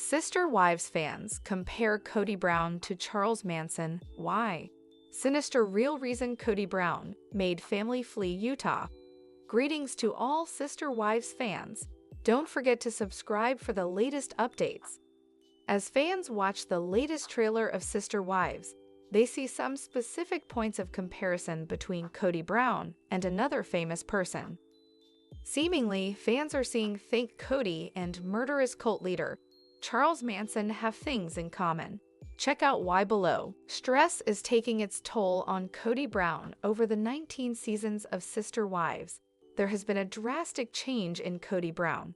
Sister Wives fans compare Kody Brown to Charles Manson. Why? Sinister real reason Kody Brown made family flee Utah. Greetings to all Sister Wives fans. Don't forget to subscribe for the latest updates. As fans watch the latest trailer of Sister Wives, they see some specific points of comparison between Kody Brown and another famous person. Seemingly, fans are seeing fake Kody and murderous cult leader Charles Manson have things in common. Check out why below. Stress is taking its toll on Kody Brown over the 19 seasons of Sister Wives. There has been a drastic change in Kody Brown.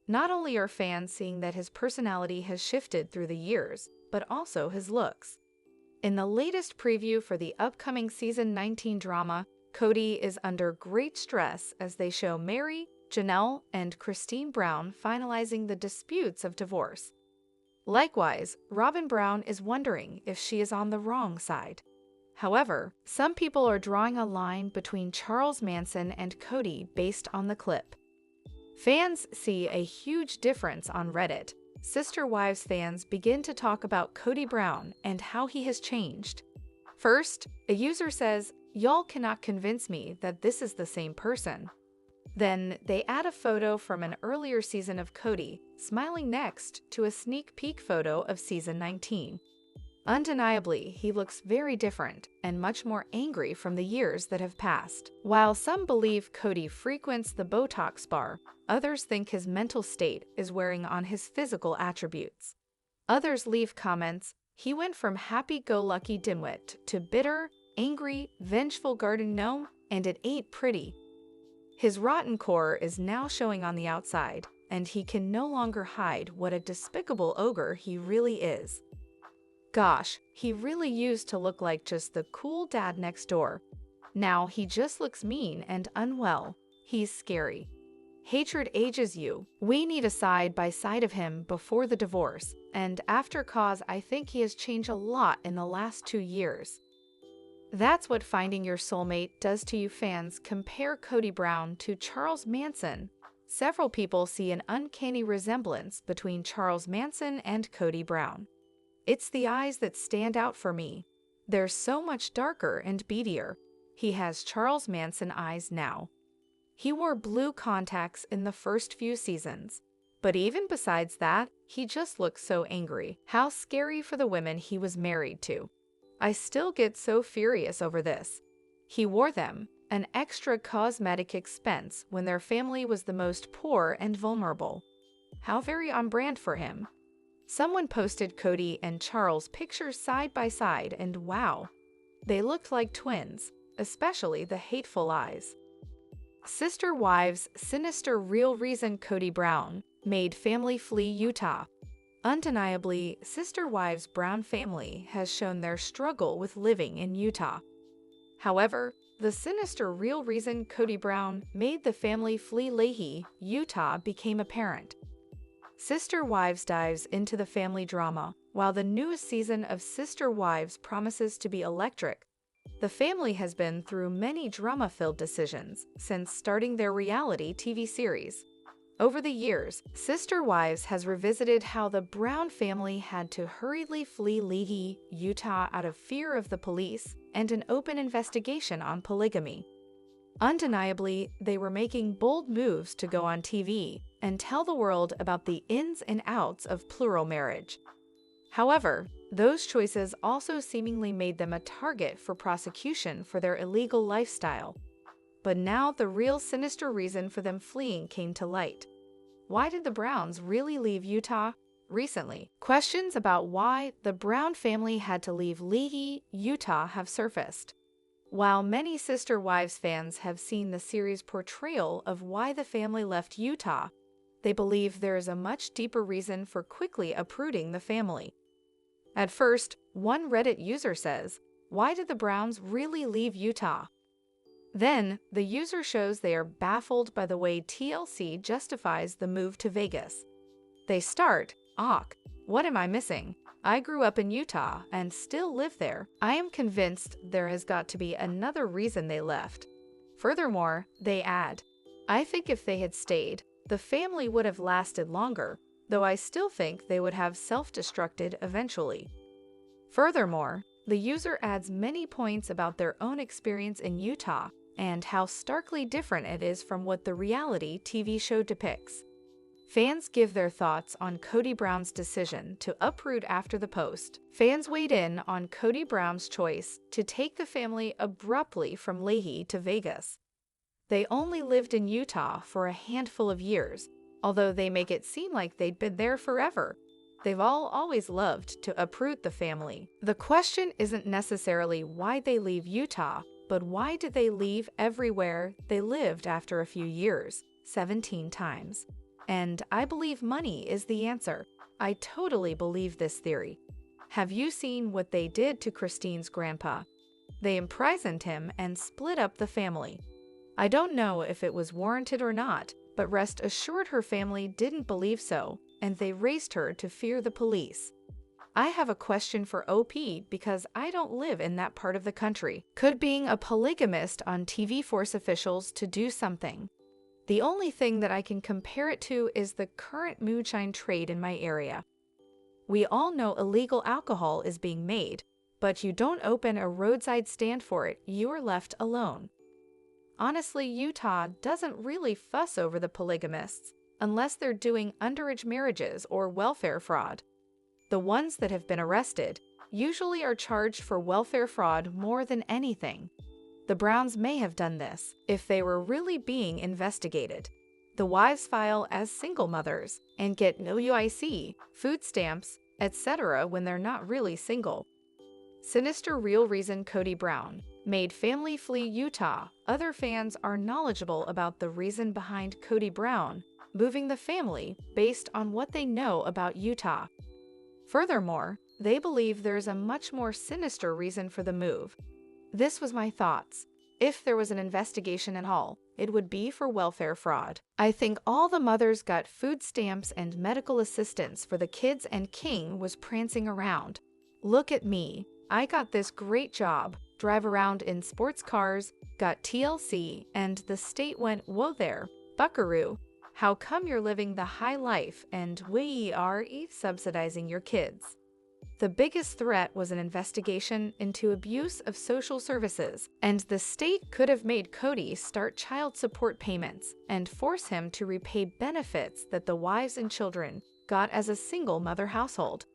Not only are fans seeing that his personality has shifted through the years, but also his looks. In the latest preview for the upcoming Season 19 drama, Kody is under great stress as they show Mary, Janelle, and Christine Brown finalizing the disputes of divorce. Likewise, Robin Brown is wondering if she is on the wrong side. However, some people are drawing a line between Charles Manson and Kody based on the clip. Fans see a huge difference on Reddit. Sister Wives fans begin to talk about Kody Brown and how he has changed. First, a user says, "Y'all cannot convince me that this is the same person." Then, they add a photo from an earlier season of Kody, smiling next to a sneak peek photo of Season 19. Undeniably, he looks very different and much more angry from the years that have passed. While some believe Kody frequents the Botox bar, others think his mental state is wearing on his physical attributes. Others leave comments, "He went from happy-go-lucky dimwit to bitter, angry, vengeful garden gnome, and it ain't pretty." His rotten core is now showing on the outside, and he can no longer hide what a despicable ogre he really is. Gosh, he really used to look like just the cool dad next door. Now he just looks mean and unwell. He's scary. Hatred ages you. We need a side-by-side of him before the divorce, and after cause I think he has changed a lot in the last 2 years. That's what finding your soulmate does to you fans. Compare Kody Brown to Charles Manson. Several people see an uncanny resemblance between Charles Manson and Kody Brown. It's the eyes that stand out for me. They're so much darker and beadier. He has Charles Manson eyes now. He wore blue contacts in the first few seasons. But even besides that, he just looks so angry. How scary for the women he was married to. I still get so furious over this. He wore them, an extra cosmetic expense when their family was the most poor and vulnerable. How very on brand for him. Someone posted Kody and Charles pictures side by side and wow, they looked like twins, especially the hateful eyes. Sister Wives sinister real reason Kody Brown made family flee Utah. Undeniably, Sister Wives Brown family has shown their struggle with living in Utah. However, the sinister real reason Kody Brown made the family flee Lehi, Utah became apparent. Sister Wives dives into the family drama. While the newest season of Sister Wives promises to be electric, the family has been through many drama-filled decisions since starting their reality TV series. Over the years, Sister Wives has revisited how the Brown family had to hurriedly flee Lehi, Utah out of fear of the police and an open investigation on polygamy. Undeniably, they were making bold moves to go on TV and tell the world about the ins and outs of plural marriage. However, those choices also seemingly made them a target for prosecution for their illegal lifestyle. But now the real sinister reason for them fleeing came to light. Why did the Browns really leave Utah? Recently, questions about why the Brown family had to leave Lehi, Utah have surfaced. While many Sister Wives fans have seen the series' portrayal of why the family left Utah, they believe there is a much deeper reason for quickly uprooting the family. At first, one Reddit user says, "Why did the Browns really leave Utah?" Then, the user shows they are baffled by the way TLC justifies the move to Vegas. They start, "Awk, what am I missing? I grew up in Utah and still live there. I am convinced there has got to be another reason they left." Furthermore, they add, "I think if they had stayed, the family would have lasted longer. though I still think they would have self-destructed eventually. Furthermore, the user adds many points about their own experience in Utah and how starkly different it is from what the reality TV show depicts. Fans give their thoughts on Kody Brown's decision to uproot after the post. Fans weighed in on Kody Brown's choice to take the family abruptly from Leahy to Vegas. They only lived in Utah for a handful of years, although they make it seem like they'd been there forever. They've always loved to uproot the family. The question isn't necessarily why they leave Utah, but why did they leave everywhere they lived after a few years, 17 times? And I believe money is the answer. I totally believe this theory. Have you seen what they did to Christine's grandpa? They imprisoned him and split up the family. I don't know if it was warranted or not, but rest assured her family didn't believe so, and they raised her to fear the police. I have a question for OP because I don't live in that part of the country. Could being a polygamist on TV force officials to do something? The only thing that I can compare it to is the current moonshine trade in my area. We all know illegal alcohol is being made, but you don't open a roadside stand for it, you are left alone. Honestly, Utah doesn't really fuss over the polygamists unless they're doing underage marriages or welfare fraud. The ones that have been arrested usually are charged for welfare fraud more than anything. The Browns may have done this if they were really being investigated. The wives file as single mothers and get WIC, food stamps, etc. when they're not really single. Sinister real reason Kody Brown made family flee Utah. Other fans are knowledgeable about the reason behind Kody Brown moving the family based on what they know about Utah. Furthermore, they believe there's a much more sinister reason for the move. This was my thoughts. If there was an investigation at all, it would be for welfare fraud. I think all the mothers got food stamps and medical assistance for the kids and King was prancing around. Look at me. I got this great job, drive around in sports cars, got TLC, and the state went, whoa there, buckaroo. How come you're living the high life and we are subsidizing your kids? The biggest threat was an investigation into abuse of social services, and the state could have made Kody start child support payments and force him to repay benefits that the wives and children got as a single mother household.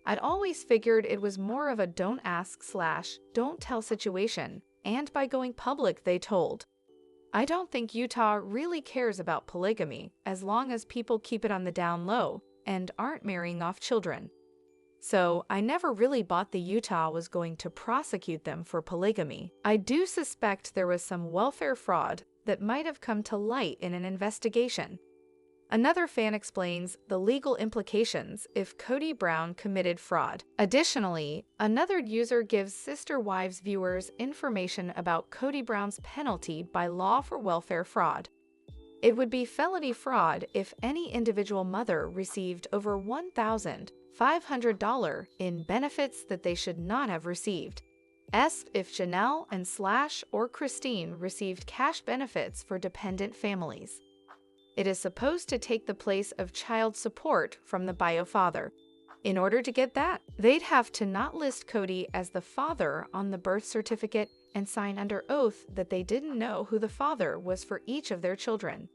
I'd always figured it was more of a don't ask / don't tell situation, and by going public they told. I don't think Utah really cares about polygamy as long as people keep it on the down low and aren't marrying off children. So I never really bought the Utah was going to prosecute them for polygamy. I do suspect there was some welfare fraud that might have come to light in an investigation. Another fan explains the legal implications if Kody Brown committed fraud. Additionally, another user gives Sister Wives viewers information about Kody Brown's penalty by law for welfare fraud. It would be felony fraud if any individual mother received over $1,500 in benefits that they should not have received. If Janelle and / or Christine received cash benefits for dependent families. It is supposed to take the place of child support from the bio father. In order to get that, they'd have to not list Kody as the father on the birth certificate and sign under oath that they didn't know who the father was for each of their children.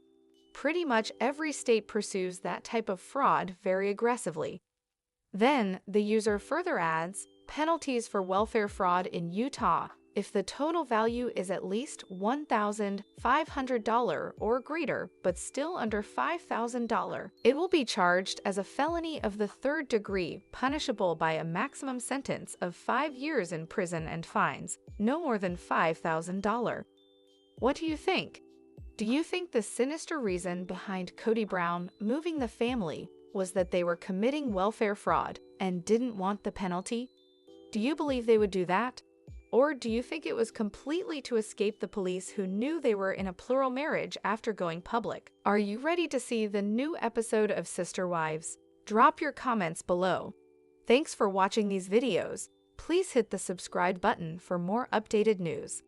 Pretty much every state pursues that type of fraud very aggressively. Then, the user further adds, penalties for welfare fraud in Utah if the total value is at least $1,500 or greater, but still under $5,000. It will be charged as a felony of the 3rd degree, punishable by a maximum sentence of 5 years in prison and fines, no more than $5,000. What do you think? Do you think the sinister reason behind Kody Brown moving the family was that they were committing welfare fraud and didn't want the penalty? Do you believe they would do that? Or do you think it was completely to escape the police who knew they were in a plural marriage after going public? Are you ready to see the new episode of Sister Wives? Drop your comments below. Thanks for watching these videos. Please hit the subscribe button for more updated news.